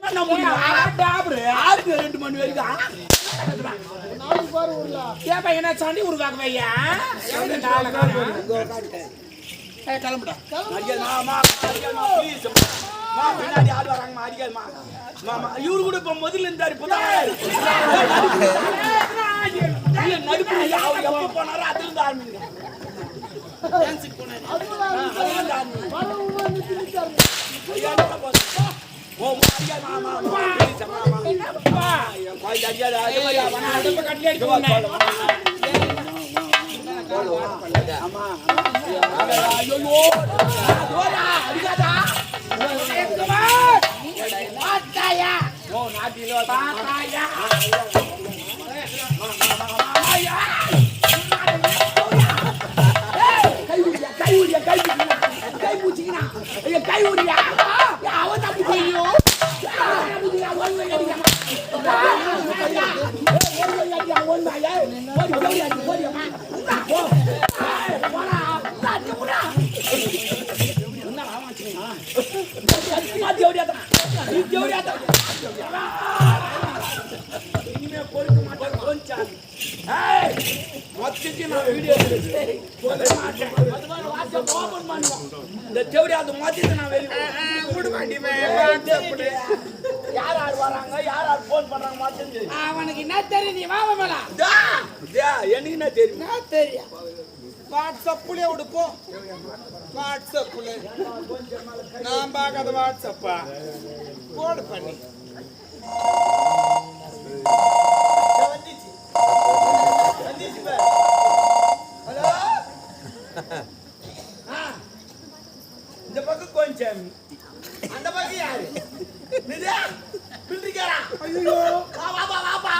பண்ண முடியும்? ஆறு 2 மணி வரைக்கும் ஏப்பா என்ன சண்டி உருவாக்கு வையா கிளம்புடா. பின்னாடி ஆள் வராங்கம்மா, அடிக்காதுமா. இவரு கூட இப்ப முதல்ல இருந்தாரு, இப்பதான் நடுப்பு எப்ப போனாரோ அதுல இருந்து ஆரம்பிங்க. கை ஊரியா அவன் தப்பு செய்யும். இனிமே பொறுக்க மாட்டேன் கொஞ்சம் இந்த செவடி அது மாத்திட்டு நான் வெளியே யார் யார் வராங்க, யார் யார் போன் பண்றாங்க மாத்தி. அவனுக்கு என்ன தெரியுது? எனக்கு என்ன தெரியும்? தெரியும் வாட்ஸ்அப்ல விடுப்போம். வாட்ஸ்அப்ல நான் பார்க்காத வாட்ஸ்அப்பா போடு பண்ணி ஹலோ. இந்த பக்கம் கொஞ்சம், அந்த பக்கம் யாரு? பில்டிக்காரா? ஐயோ வாப்பா வாப்பா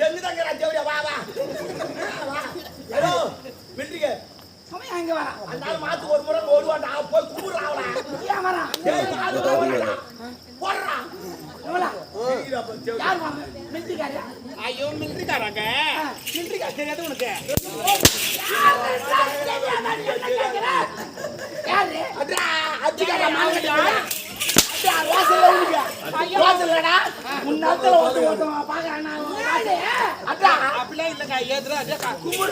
எங்க தங்கறா ஜெவடியா வாப்பா. ஹலோ பில்டிங்க அவன் எங்க வரா? அந்த மாத்து ஒரு முறை ஓடுவாடா, போய் குமுறாவடா. ஏன் வரா? டேய் மாத்து ஓடுடா போறா. எவளா? யார் வா? பில்டிக்காரா? ஐயோ பில்டிக்காரங்க. பில்டிக்கார தெரியாது உனக்கு? யாரு? அடா அஜிகாரா மாங்கடா. அடா வாசல்ல உங்க. வாசல்லடா. உன்னால வந்து பாக்கறானா? அடா அப்படியே இல்லங்க ஏதுடா அடா குமுற.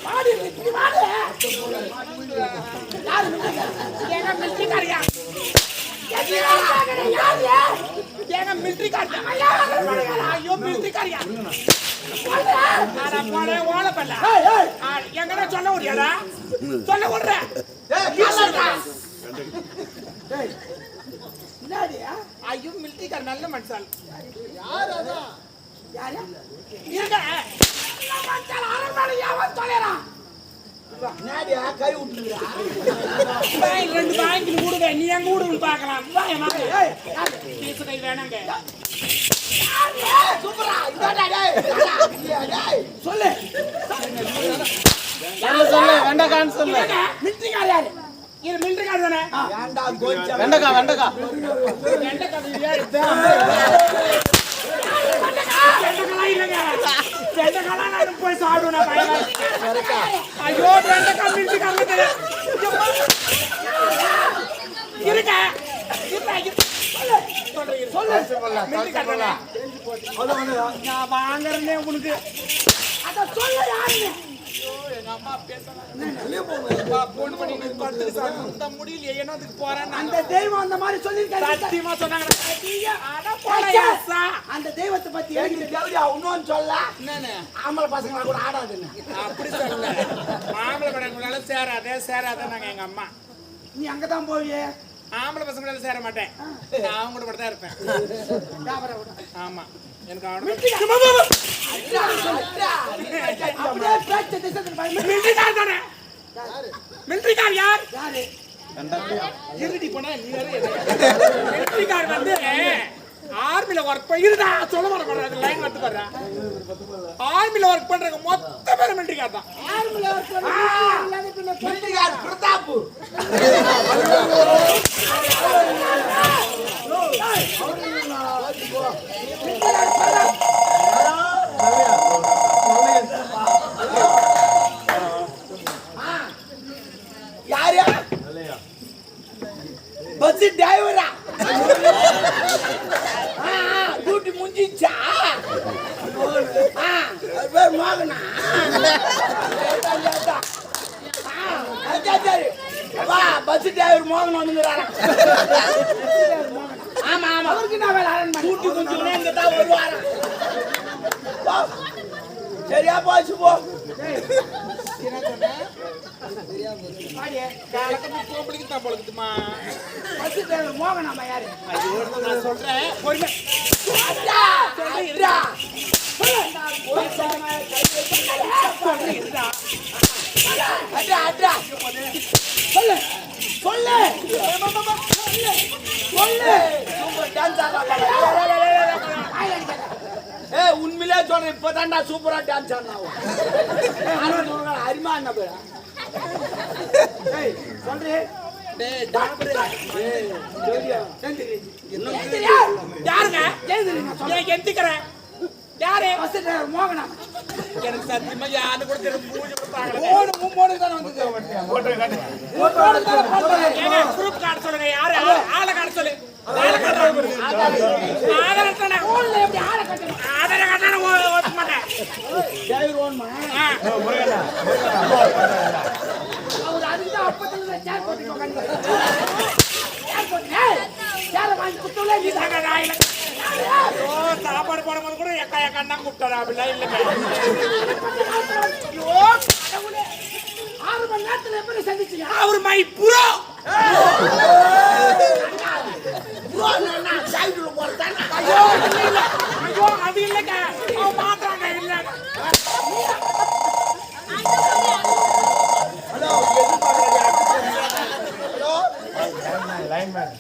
மாடி நிக்கி மாடி. யாரு? ஏங்க பில்டிக்காரியா? ஏங்க மிலிட்டரிக்காரியா? ஐயோ மிலிட்டரிக்காரியா? அட போடே ஓல பல்ல. எங்கடா சொல்ல முடியாதா? சொல்ல விடுற. டேய் என்னடியா? ஐயோ மிலிட்டரிக்கார நல்ல மனுஷன். யார் அது? யாரு? இருங்க. நல்ல மனுஷன் அரண்மனை யாவன் சொல்றா. நாடியா கை விட்டுறா. பை 2 பாங்கில குடுங்க. நீ எங்க குடுன்னு பார்க்கலாம். வா மாமா. ஏய் பீஸ் கை வேணாங்க. சூப்பரா இதாடா டேய். டேய் சொல்லு. சொல்லு வெண்டகான்னு சொல்லு. மிலிட்டரிக்கார யாரு? இது மிலிட்டரிக்கார தானே? ஏண்டா கோச்சா? வெண்டகா வெண்டகா. வெண்டகா வெண்டகா இல்லங்க. வெண்டகா நான் போய் சாடுனா பையனா. ஐயோ வெண்டகா மிலிட்டரிக்கார தானே. இருங்க. சொல்லு சொல்லு மிலிட்டரிக்கார. நான் வாங்குறேனே உங்களுக்கு. அத சொல்ல யாருன்னு? எங்க அம்மா பேசலாம் போன் பண்ணி படுத்து அந்த முடியல என்னதுக்கு போறேன். அந்த தெய்வம் அந்த மாதிரி சொல்லிருக்காங்க. சத்தியமா சொன்னாங்க. அட போடா அந்த தெய்வத்தை பத்தி எனக்கு ஜவுடியா இன்னொன்னு சொல்ல. என்னன்னு? ஆம்பளை பசங்க கூட ஆடாதுன்னு அப்படி சொல்லல. ஆம்பளை பசங்களால சேராதேன்னாங்க எங்க அம்மா. நீ அங்க தான் போவியே? ஆம்பளை பசங்களால சேர மாட்டேன். நான் அவங்க கூட தான் இருப்பேன். ஆமா எனக்கு மிலிட்டரிக்கார் யார்? இருடி போனா நீ வேற. மிலிட்டரிக்கார் வந்து ஆர்மில ஒர்க் பண்ணிருந்தா சொல்ல மாட்டேன். லைன் வந்து பாரு. ஆர்மில ஒர்க் பண்றவங்க மொத்த பேர் மிலிட்டரிக்கார் தான். ஆர்மில ஒர்க் பண்றவங்க மிலிட்டரிக்கார் பிரதாப். யாரு? பஸ் டிரைவரா? பேர் மோகனா சரி வா பஸ் டிரைவர் மோகன் வந்துங்கிறாரா ஆமா ஆமா அவருக்கு நான் வேலை கூட்டி குஞ்சுனே இங்க தான் வருவாரா சரியா போச்சு போ மோகனாமா யாரு நான் சொல்றேன் சொல்லு சொல்லு உண்மையிலே சொல்றேன் இப்பதான்டா சூப்பரா டான்ஸ் ஆனா அரிமா என்ன பேரா சொல்றேன் யாரு மோகனா எனக்கு சத்தியமா யாரு கூட சொல்லுங்க யாரு ஆளை காட்ட சொல்லு சாப்பாடு போடும்போது கூட எக்கா எக்கான்னு கூப்பிட்டாரு அப்படிலாம் இல்லைங்க 6 மணி நேரத்துல எப்படி சந்திச்சீங்க அவர் மை புரோ சைடுல போறதானே ஐயோ இல்ல ஐயோ அது இல்லங்க அவ மாட்டாங்க இல்ல ஹலோ எது பண்றீங்க ஹலோ லைன்மேன்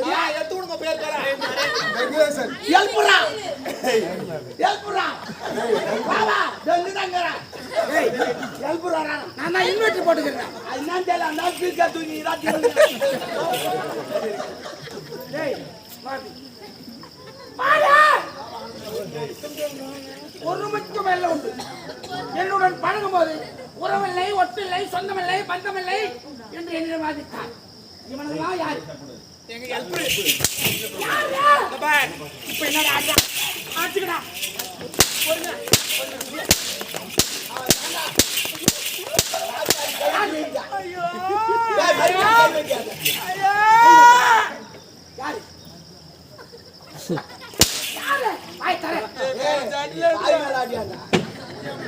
யாரு எடுத்து கொடுங்க பேர் தர எல்புரா பாவா டெல்லிதாங்கற ஏய் எல்புரா நான் இன்வெர்ட்டர் போட்டுக்கிறேன் என்ன தெரியல அந்த பீக்கா தூக்கி ராத்தி டேய் பாடா ஒரு மட்டும் மேல உண்டு என்னுடன் பழகும்போது உறவில்லை ஒற்றில்லை சொந்தமில்லை பந்தமில்லை என்று என்னிடம் வாதித்தார் இவனெல்லாம் யாரு எங்க ஹெல்ப்பர் யாரு பார் இப்போ என்னடா ஆச்சுடா போடுங்க ஐயோ ஐயோ யாரு யாரு ஐ தரே ஐ மேலாடியாடா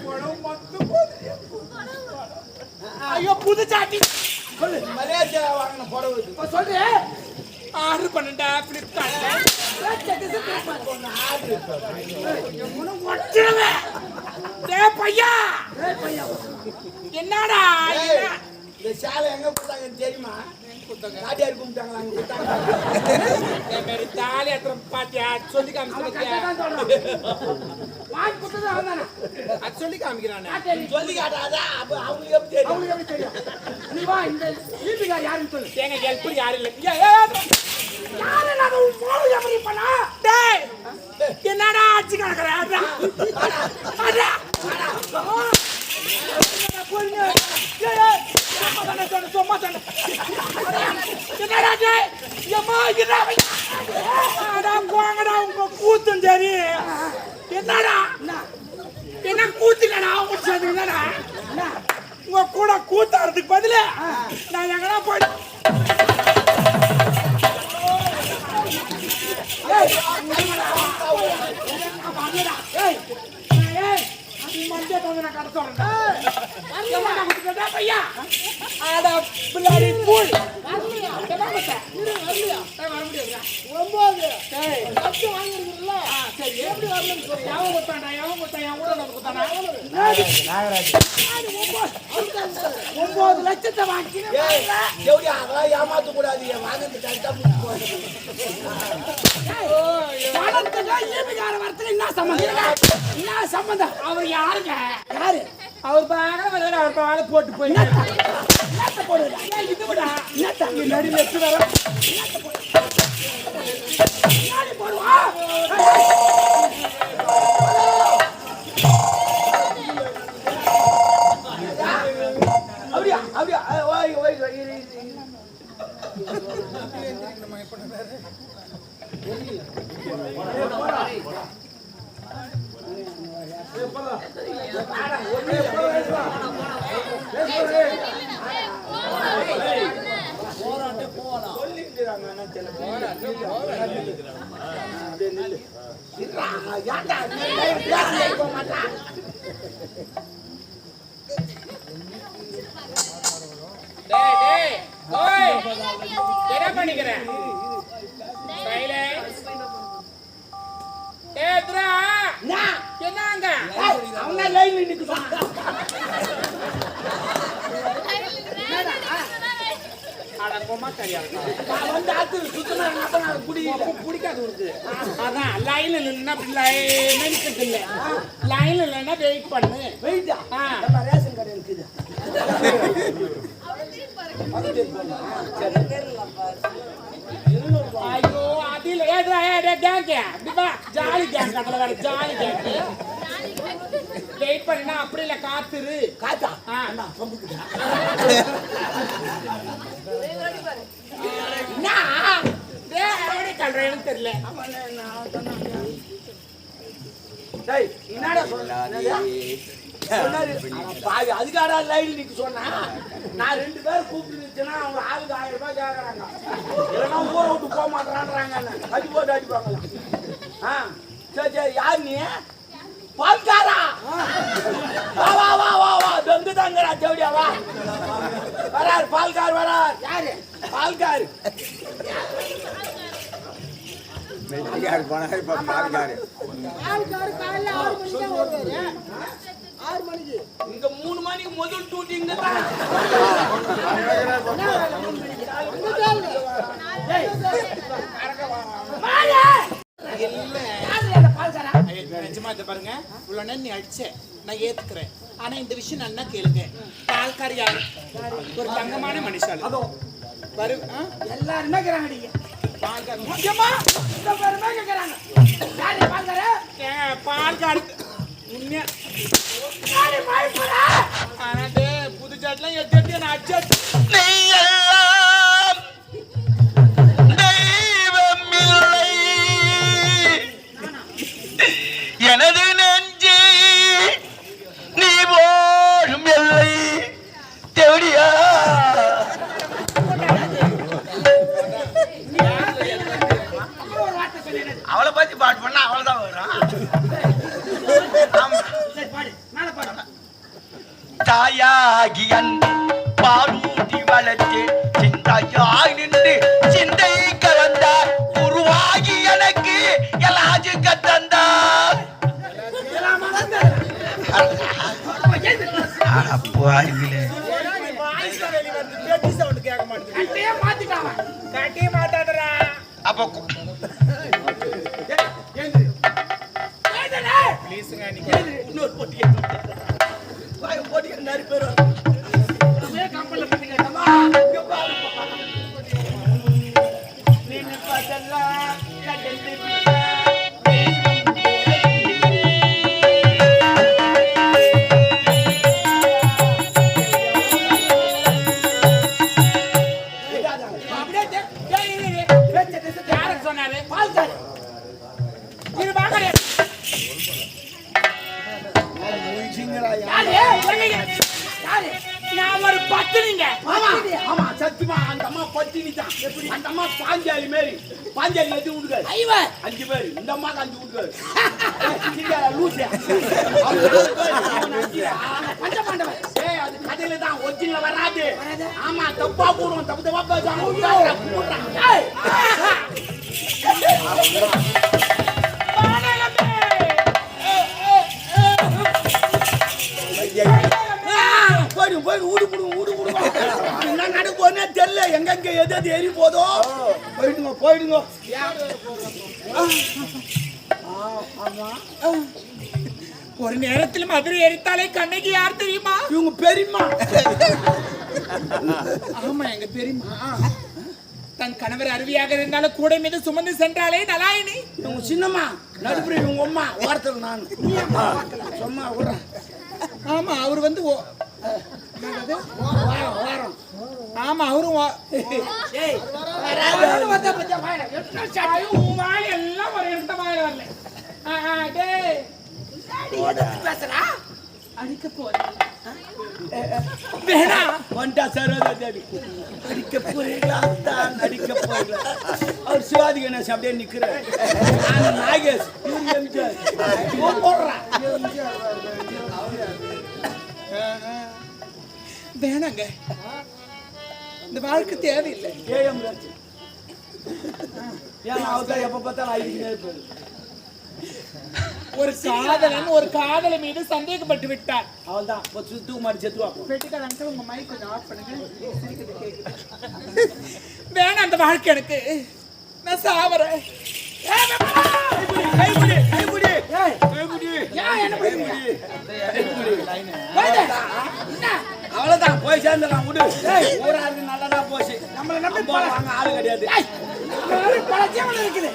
போடும் மொத்த போடு ஐயோ புது சாட்டி சொல்லு மலேசியா வாங்குன புடவை இப்ப சொல்லு ஆர்டர் பண்ணடா ஃபிளிப்கார்ட்ல டேய் பையா என்னடா இந்த சாலை எங்க போட்டாங்கன்னு தெரியுமா காட்டியார் கும்பிட்டாங்களா அங்க போட்டாங்க ஏ மேரி தாலி அത്ര பாத்தியா சொல்லி காமிச்சியா வாய் குட்டது அவதானே அது சொல்லி காமிக்கறானே சொல்லி காட்டாத அவங்களுக்கு எப்படி தெரியும் அவங்களுக்கு எப்படி தெரியும் நீ வா இந்த ஈபிகார் யாருன்னு சொல்லு ஏங்க ஹெல்ப்பர் யாரு இல்ல யாரு நான் போடு எப்படி பண்ணா டேய் என்னடா ஆச்சு கறக்கற அடா அடா போடுங்க ஏய் சும்மா தானே என்னடா டேய் ஏமா இதா அடா போங்கடா உங்க கூத்தும் சரி என்னடா என்ன கூத்துலடா முடிச்சது என்னடா உங்க கூட கூத்தாறதுக்கு பதிலா நான் எங்கடா போய் ஏய் ஏய் ஏய் மஞ்ச தோங்க நான் கட சொல்றேன் ஏமா நான் குடுடா பையா ஆட பிளாடி பூல் வரலையா வரலையா வர முடியாதா 9 டேய் கட்டு வாங்கி இருக்கீங்களா சரி எப்படி வரலன்னு சொல்லு யாவ கொட்டாடா யாவ கொட்டா யா ஊட வந்து கொட்டாடா நாகராஜ் 9 லட்சத்தை வாங்கினே ஏய் அதெல்லாம் ஏமாத்த கூடாது வாங்குறது கரெக்ட்டா போடு பணத்துக்கு ஈபிகார வரதுக்கு என்ன சம்பந்தம் என்ன சம்பந்தம் அவர் யாருங்க யாரு அவர் பாக வர அவர் பால போட்டு போய் என்னத்த போடுடா இது விடா என்னத்த நீ நடி வெச்சு வர என்னத்த போடு யாரு போடுவா அப்படியே ஓய் எந்திரிக்கணுமா எப்ப என்ன பண்ணிக்கிறேன் என்னங்க அவங்க லைன்ல நிக்குறான் பிடிக்காது அதான் லைன்ல நின்னா இல்ல லைன்ல இல்லைன்னா வெயிட் பண்ணு ரேஷன் கடை இருக்குது ஐயோ அதில் ஜாலி கேங் கட்டல வேற ஜாலி கேங் வெயிட் பண்ணினா அப்படி இல்ல காத்துரு காத்தா கல்றேன்னு தெரியல அதுக்காடா லைன் நிக்க சொன்னா நான் 2 பேர் கூப்பிட்டுச்சுன்னா அவங்க ஆளுக்கு 1000 ரூபாய் கேட்கறாங்க இல்லைன்னா ஊரை விட்டு போக மாட்டேறான்றாங்க அடி போட்டு அடிப்பாங்களா சரி சரி யார் நீ பால்காரா வா வா வா வா வா தொங்கு தாங்கடா செவடியா வா வரார் பால்கார் வரார் யாரு பால்கார் காலைல 6 மணிக்கு இங்க 3 மணிக்கு முதல் டூட்டி இங்க தான் பாருங்க இவ்வளவு நீ அடிச்ச நான் ஏத்துக்கிறேன் ஆனா இந்த விஷயம் நல்லா கேளுங்க பால்கார் யாரு ஒரு தங்கமான மனுஷால் எல்லாருமே பால்கார் உண்மையா புது சாட்லாம் எட்டு நான் அடிச்சு எனது நெஞ்சு நீ போடும் எல்லை தேவடியா அவளை பத்தி பாட்டு பண்ணா அவள்தான் வரும் தாயாகி அன்று பாலூட்டி வளர்த்து சிந்தையாய் நின்று சிந்தை கலந்தார் உருவாகி எனக்கு எல்லாஜு கத்தந்தார் அப்போ இன்னொரு போட்டி நிறைய பேர் கம்பெனில பண்ணிக்கமா சொன்னாரு பால்கார் இது வாங்க நான் ஒரு பத்தினிங்க ஆமா சத்தியமா அந்த அம்மா பத்தினி தான் அந்த அம்மா பாஞ்சாலி மாரி பாஞ்சாலி எது உண்டுகாரு 5 பேர் இந்த அம்மாக்கு 5 உண்டுகாரு பஞ்சபாண்டவன் அது கதையில தான் ஒரிஜினல் வராது ஆமா தப்பா போடுவோம் தப்பு தப்பா தெரியல எங்க எது எது எரி போதோ போயிடுங்க போயிடுங்க ஒரு நேரத்தில் மதுரை எரித்தாலே கண்ணகி யார் தெரியுமா இவங்க பெரியம்மா ஆமா எங்க பெரியம்மா தன் கணவர் அருவியாக இருந்தாலும் கூட மீது சுமந்து சென்றாலே நலாயினி இவங்க சின்னம்மா நடுப்புற இவங்க அம்மா வார்த்தை நான் சும்மா விடுறேன் ஆமா அவர் வந்து ஆமா அவரும் எல்லாம் ஒரு இடத்த வாயில வரல பேசுறா அடிக்க போறேன் அடிக்க போறீங்களா தான் அடிக்க போறீங்களா அவர் சிவாஜி கணேஷ் அப்படியே நிக்கிறார் நாகேஷ் வேணாங்க இந்த வாழ்க்கை தேவையில்லை ஏன் அவதான் எப்ப பார்த்தாலும் ஆயிடுச்சுனே இருப்பாரு ஒரு காதலை மீது சந்தேகப்பட்டு விட்டார் அவள்தான் தூக்கு மாடி செத்துவா பெட்டிக்கார அங்கிள் உங்க மைக் கொஞ்சம் ஆஃப் பண்ணுங்க வேணாம் அந்த வாழ்க்கை எனக்கு நான் சாவறேன் அவ்வளவுதான் போய் சேர்ந்துடலாம் விடு ஊராருக்கு நல்லதா போச்சு நம்மள நம்பி வாங்க ஆளு கிடையாது பல ஜீவன் இருக்குது